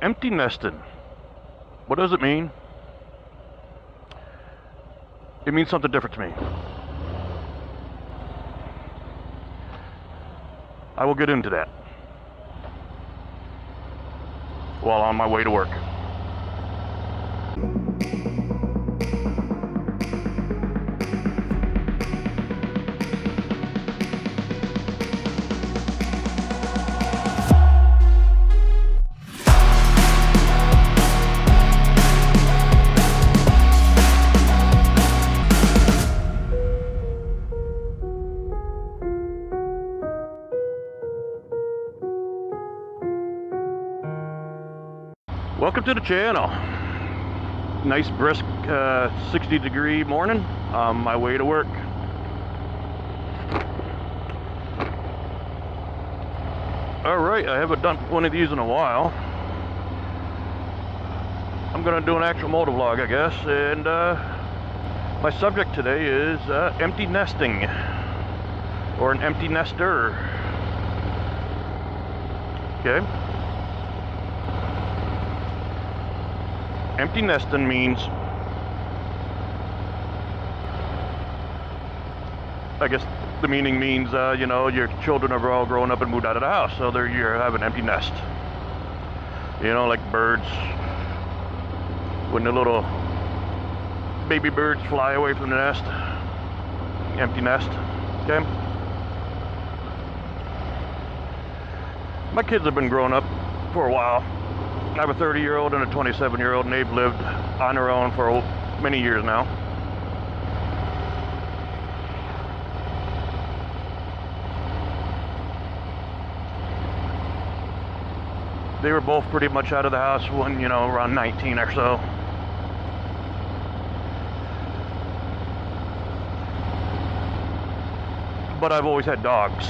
Empty nesting. What does it mean? It means something different to me. I will get into that while on my way to work. Welcome to the channel. Nice brisk 60-degree morning on my way to work. Alright, I haven't done one of these in a while. I'm gonna do an actual motovlog, I guess, and my subject today is empty nesting, or an empty nester. Okay. Empty nesting means, I guess the meaning means, you know, your children are all grown up and moved out of the house, so you have an empty nest. You know, like birds, when the little baby birds fly away from the nest. Empty nest, okay? My kids have been grown up for a while. I have a 30-year-old and a 27-year-old, and they've lived on their own for many years now. They were both pretty much out of the house when, you know, around 19 or so. But I've always had dogs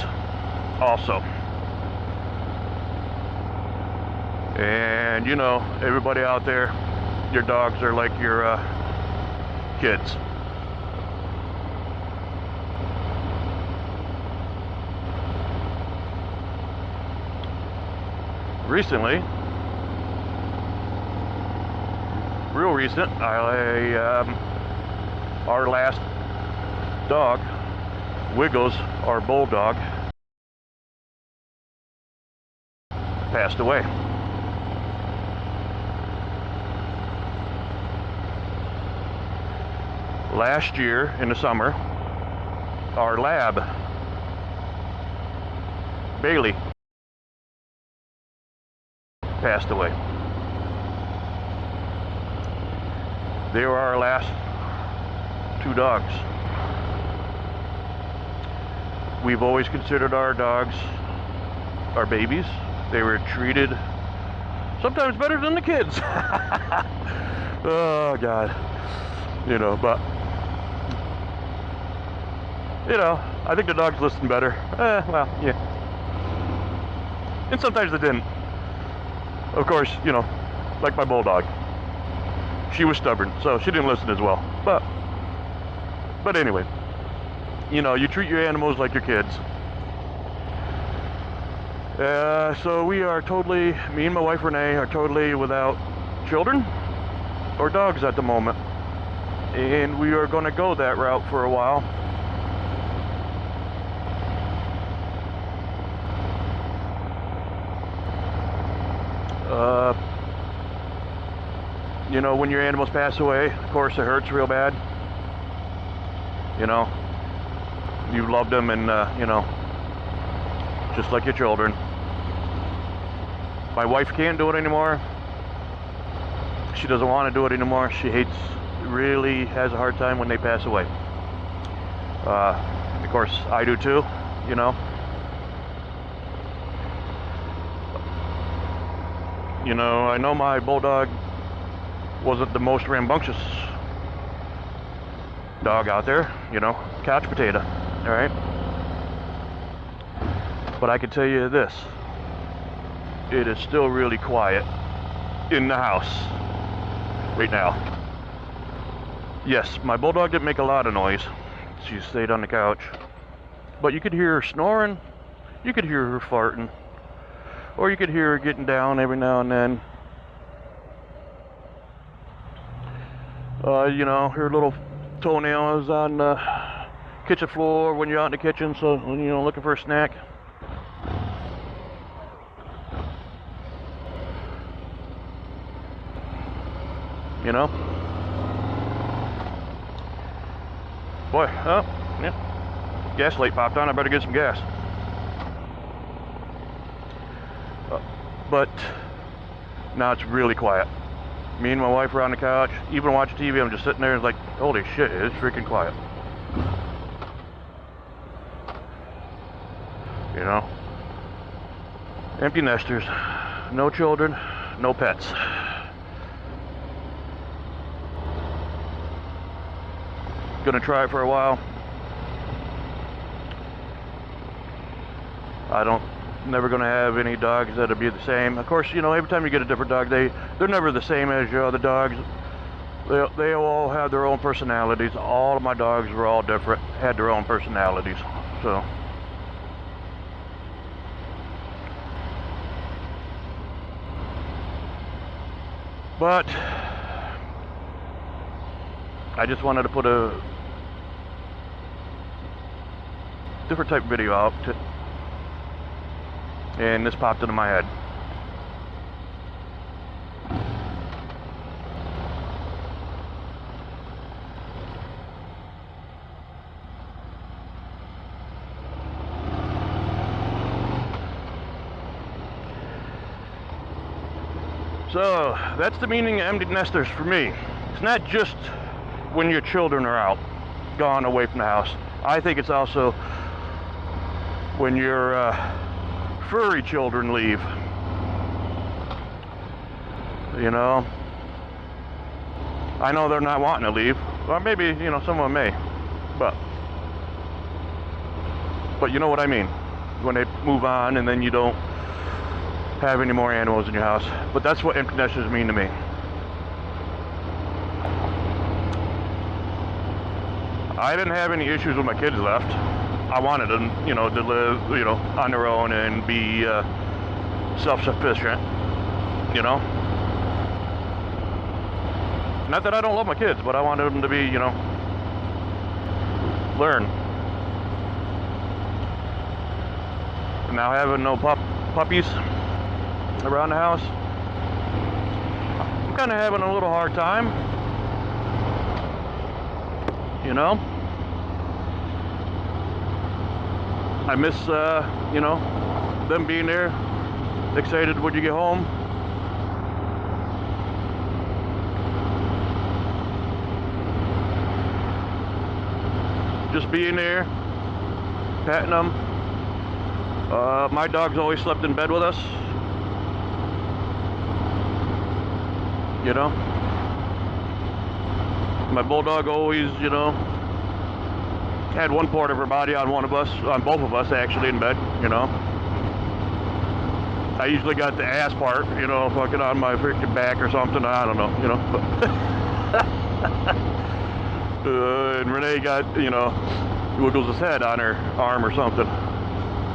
also. And you know, everybody out there, your dogs are like your kids. Recently, real recent, our last dog, Wiggles, our bulldog, passed away. Last year in the summer, our lab, Bailey, passed away. They were our last two dogs. We've always considered our dogs our babies. They were treated sometimes better than the kids. Oh God, you know, but you know, I think the dogs listen better. Well, yeah. And sometimes they didn't. Of course, you know, like my bulldog. She was stubborn, so she didn't listen as well. But anyway, you know, you treat your animals like your kids. So we are totally, me and my wife Renee are totally without children or dogs at the moment. And we are going to go that route for a while. You know, when your animals pass away, of course it hurts real bad. You know, you loved them, and you know, just like your children. My wife can't do it anymore. She doesn't want to do it anymore. She really has a hard time when they pass away. Of course, I do too, you know. You know, I know my bulldog wasn't the most rambunctious dog out there, you know, couch potato, all right? But I can tell you this, it is still really quiet in the house right now. Yes, my bulldog didn't make a lot of noise. She stayed on the couch. But you could hear her snoring, you could hear her farting, or you could hear her getting down every now and then. You know, her little toenails on the kitchen floor when you're out in the kitchen, so when you know looking for a snack. You know? Boy, oh, yeah. Gas light popped on, I better get some gas. But now it's really quiet. Me and my wife are on the couch, even watching TV, I'm just sitting there and like, holy shit, it's freaking quiet. You know? Empty nesters, no children, no pets. Gonna try it for a while. Never gonna have any dogs that'll be the same. Of course, you know, every time you get a different dog, they're never the same as your other dogs. They all have their own personalities. All of my dogs were all different, had their own personalities. So but I just wanted to put a different type of video out, and this popped into my head. So that's the meaning of empty nesters for me. It's not just when your children are out, gone away from the house. I think it's also when your furry children leave. You know, I know they're not wanting to leave. Or maybe, you know, some of them may. But you know what I mean. When they move on and then you don't have any more animals in your house. But that's what empty nesters mean to me. I didn't have any issues when my kids left. I wanted them, you know, to live, you know, on their own and be self-sufficient, you know. Not that I don't love my kids, but I wanted them to be, you know, learn. And now having no puppies around the house, I'm kind of having a little hard time, you know. I miss, you know, them being there, excited when you get home. Just being there, patting them. My dog's always slept in bed with us. You know? My bulldog always, you know, had one part of her body on one of us, on both of us actually in bed, you know. I usually got the ass part, you know, fucking on my freaking back or something, I don't know, you know. And Renee got, you know, wiggles his head on her arm or something.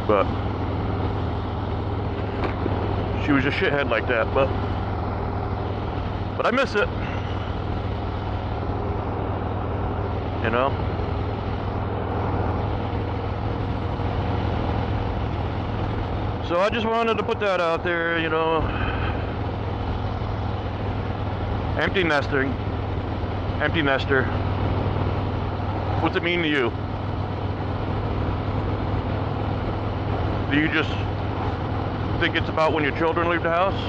But she was a shithead like that, but I miss it. You know? So I just wanted to put that out there, you know. Empty nester. What's it mean to you? Do you just think it's about when your children leave the house?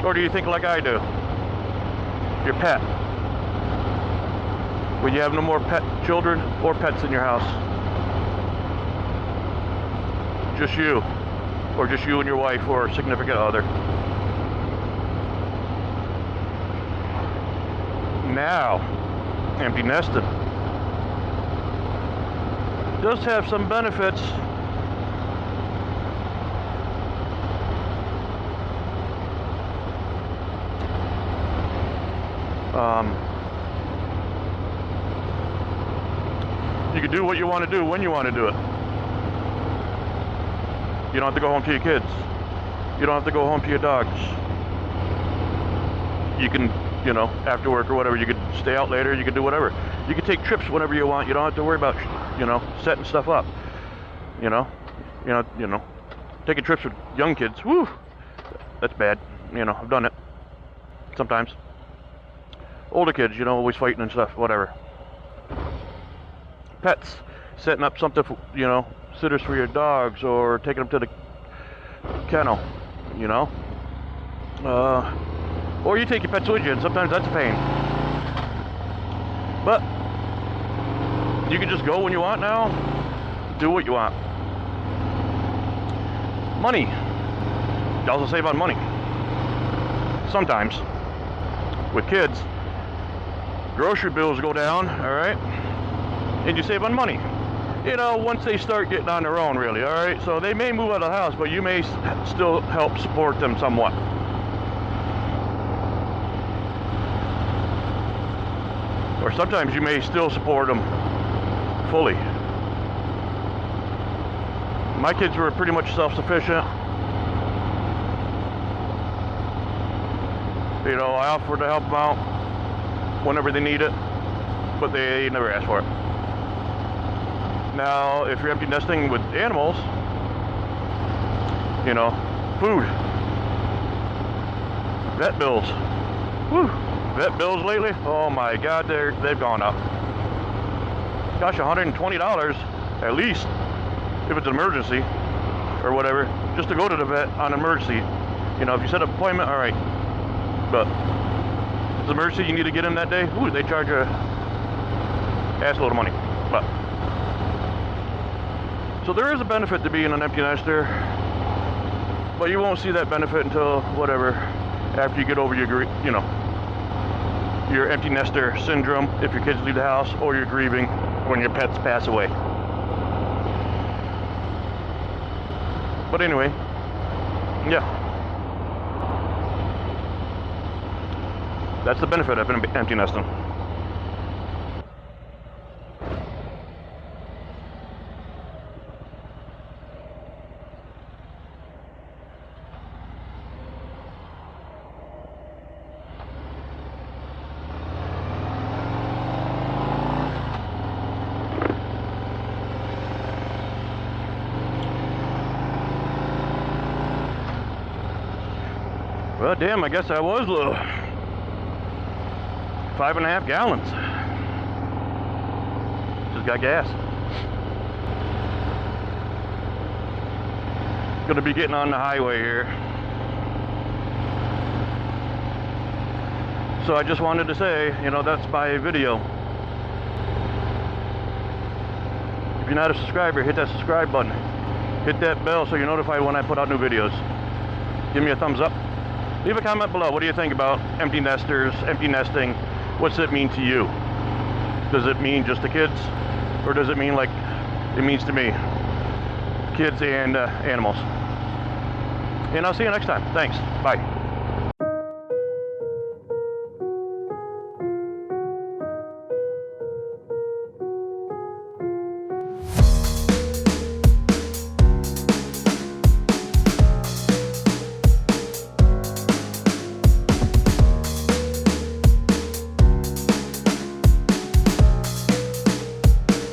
Or do you think like I do? Your pet. When you have no more children or pets in your house? Just you. Or just you and your wife or significant other. Now, empty nested does have some benefits. You can do what you want to do when you want to do it. You don't have to go home to your kids. You don't have to go home to your dogs. You can you know, after work or whatever. You could stay out later, you could do whatever. You could take trips whenever you want. You don't have to worry about, you know, setting stuff up. You know, taking trips with young kids, whoo, that's bad. You know, I've done it sometimes. Older kids, you know, always fighting and stuff, whatever. Pets, setting up something for, you know, sitters for your dogs, or taking them to the kennel, you know. Or you take your pets with you, and sometimes that's a pain. But you can just go when you want now, do what you want. Money. You also save on money. Sometimes. With kids, grocery bills go down, alright? And you save on money. You know, once they start getting on their own, really, alright? So they may move out of the house, but you may still help support them somewhat. Or sometimes you may still support them fully. My kids were pretty much self-sufficient. You know, I offered to help them out whenever they need it, but they never asked for it. Now, if you're empty nesting with animals, you know, food, vet bills, whew, vet bills lately, oh my God, they've gone up. Gosh, $120 at least, if it's an emergency or whatever, just to go to the vet on emergency. You know, if you set an appointment, all right, but if it's an emergency, you need to get in that day, ooh, they charge a ass load of money. But so there is a benefit to being an empty nester, but you won't see that benefit until whatever, after you get over your, you know, your empty nester syndrome, if your kids leave the house, or you're grieving when your pets pass away. But anyway, yeah, that's the benefit of empty nesting. Well, damn, I guess I was low. 5.5 gallons. Just got gas. Gonna be getting on the highway here. So I just wanted to say, you know, that's my video. If you're not a subscriber, hit that subscribe button. Hit that bell so you're notified when I put out new videos. Give me a thumbs up. Leave a comment below. What do you think about empty nesters, empty nesting? What's it mean to you? Does it mean just the kids? Or does it mean like it means to me? Kids and animals. And I'll see you next time. Thanks. Bye.